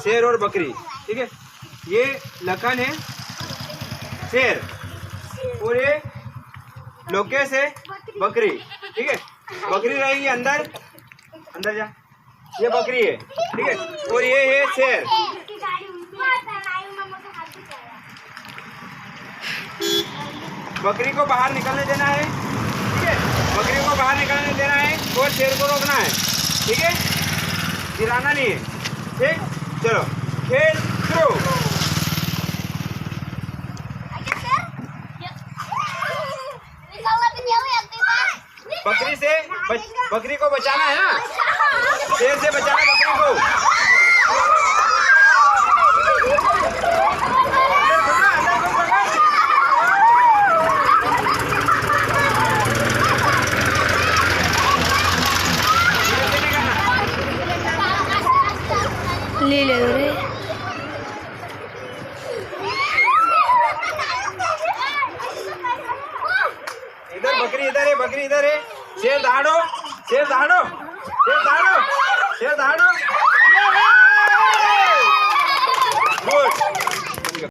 शेर और बकरी, ठीक है। ये लखन है शेर और ये लोकेश है बकरी, ठीक है। बकरी रहेगी अंदर, अंदर जा, ये बकरी है, ठीक है। और ये है शेर। बकरी को बाहर निकलने देना है, ठीक है। बकरी को बाहर निकलने देना है और शेर को रोकना है, ठीक है। गिराना नहीं है, ठीक। चलो खेल शुरू। बकरी से बकरी को बचाना है ना, शेर से बचाना बकरी को। ले ले रे इधर बकरी, इधर है बकरी, इधर है। शेर दहाड़ो, शेर दहाड़ो, शेर दहाड़ो, शेर दहाड़ो।